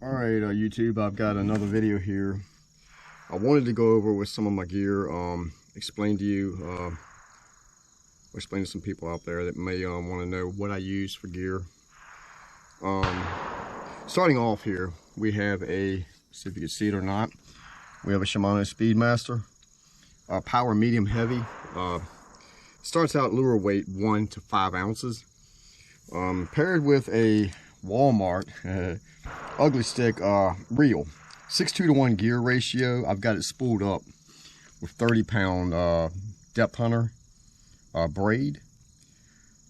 Alright, YouTube, I've got another video here. I wanted to go over with some of my gear, explain to you, or explain to some people out there that may want to know what I use for gear. Starting off here, we have a, see if you can see it or not, we have a Shimano Speedmaster, power medium heavy. Starts out lure weight 1 to 5 ounces, paired with a Walmart ugly stick reel, 6:2 to 1 gear ratio. I've got it spooled up with 30-pound depth hunter braid,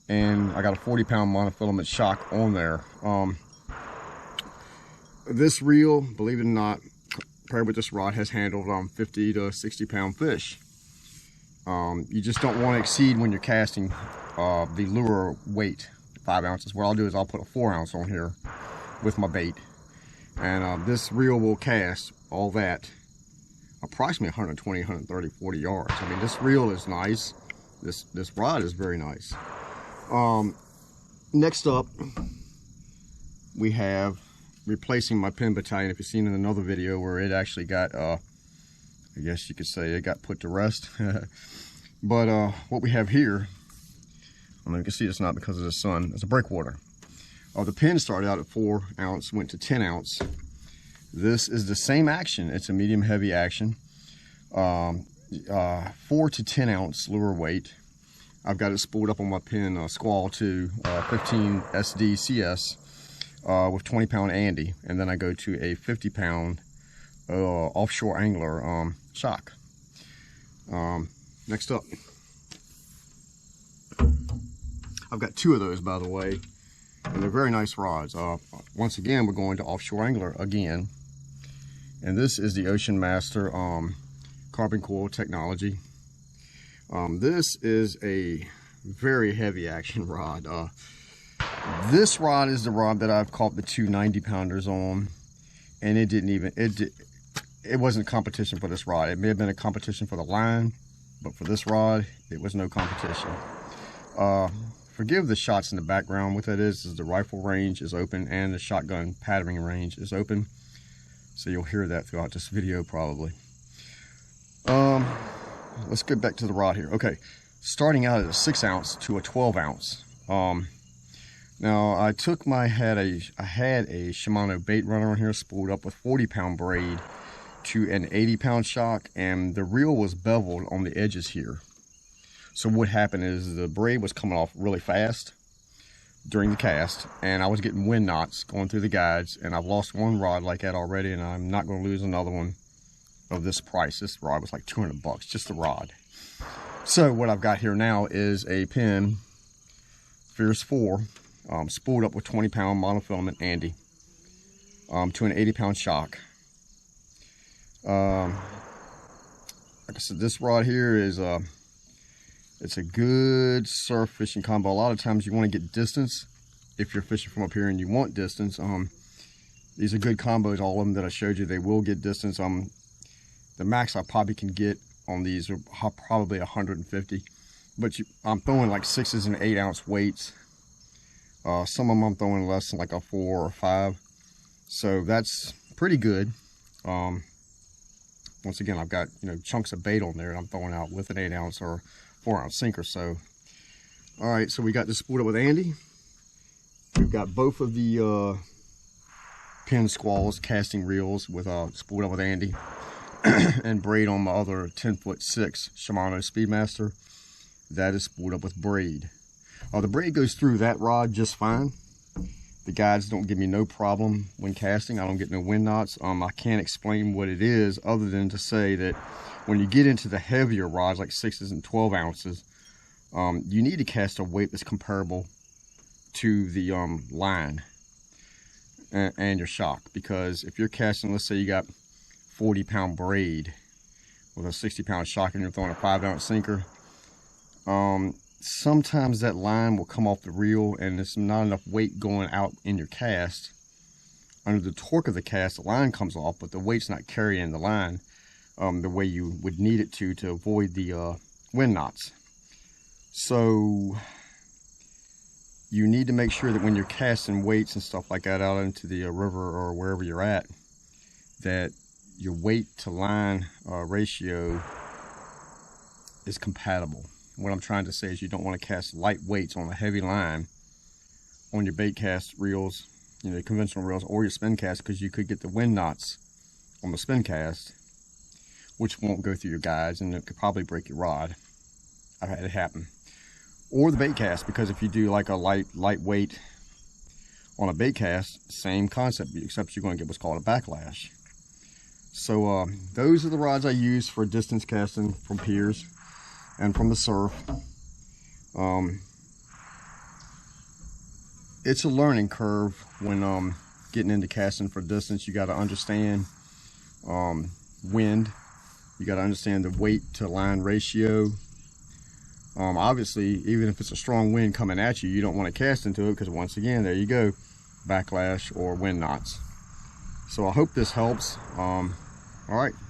and I got a 40-pound monofilament shock on there. This reel, believe it or not, paired with this rod, has handled 50 to 60-pound fish. You just don't want to exceed, when you're casting, the lure weight 5 ounces. What I'll do is I'll put a 4 ounce on here with my bait, and this reel will cast all that approximately 120, 130, 40 yards. I mean, this reel is nice. This rod is very nice. Next up, we have replacing my pin battalion. If you've seen in another video where it actually got, I guess you could say it got put to rest. But what we have here, I mean, you can see it's not because of the sun, it's a breakwater. The pin started out at 4 ounce, went to 10 ounce. This is the same action. It's a medium heavy action. 4 to 10 ounce lure weight. I've got it spooled up on my pin Squall 2 15 SD CS with 20-pound Andy, and then I go to a 50-pound offshore angler shock. Next up, I've got 2 of those, by the way, and they're very nice rods. Once again, we're going to offshore angler again, and this is the Ocean Master carbon coil technology. This is a very heavy action rod. This rod is the rod that I've caught the 2 90-pounders on, and it wasn't a competition for this rod. It may have been a competition for the line, but for this rod, it was no competition. Forgive the shots in the background. What that is the rifle range is open and the shotgun patterning range is open. So you'll hear that throughout this video probably. Let's get back to the rod here. Okay, starting out at a 6 ounce to a 12 ounce. Now I had a Shimano bait runner on here spooled up with 40-pound braid to an 80-pound shock, and the reel was beveled on the edges here. So what happened is the braid was coming off really fast during the cast, and I was getting wind knots going through the guides, and I've lost one rod like that already, and I'm not going to lose another one of this price. This rod was like 200 bucks, just the rod. So what I've got here now is a pin, Fierce 4, spooled up with 20-pound monofilament Andy to an 80-pound shock. Like I said, this rod here is it's a good surf fishing combo. A lot of times you want to get distance if you're fishing from up here and you want distance. These are good combos. All of them that I showed you, they will get distance. The max I probably can get on these are probably 150, but I'm throwing like 6s and 8 ounce weights. Some of them I'm throwing less than like a 4 or 5, so that's pretty good. Once again, I've got, you know, chunks of bait on there and I'm throwing out with an 8 ounce or 4 ounce sinker. So all right, so we got this spooled up with Andy. We've got both of the pin squalls casting reels with spooled up with Andy and braid on my other 10'6" Shimano Speedmaster. That is spooled up with braid. The braid goes through that rod just fine. The guides don't give me no problem when casting. I don't get no wind knots. I can't explain what it is other than to say that when you get into the heavier rods like 6s and 12 ounces, you need to cast a weight that's comparable to the line and your shock. Because if you're casting, let's say you got 40-pound braid with a 60-pound shock and you're throwing a 5 ounce sinker, sometimes that line will come off the reel and there's not enough weight going out in your cast. Under the torque of the cast, the line comes off, but the weight's not carrying the line the way you would need it to avoid the wind knots. So you need to make sure that when you're casting weights and stuff like that out into the river or wherever you're at, that your weight to line ratio is compatible. What I'm trying to say is you don't want to cast light weights on a heavy line on your bait cast reels, you know, conventional reels, or your spin cast, because you could get the wind knots on the spin cast, which won't go through your guides, and it could probably break your rod. I've had it happen. Or the bait cast, because if you do like a lightweight on a bait cast, same concept, except you're going to get what's called a backlash. So those are the rods I use for distance casting from piers and from the surf. It's a learning curve when getting into casting for distance. You got to understand wind. You got to understand the weight to line ratio. Obviously, even if it's a strong wind coming at you, you don't want to cast into it, because once again, there you go, backlash or wind knots. So I hope this helps. All right,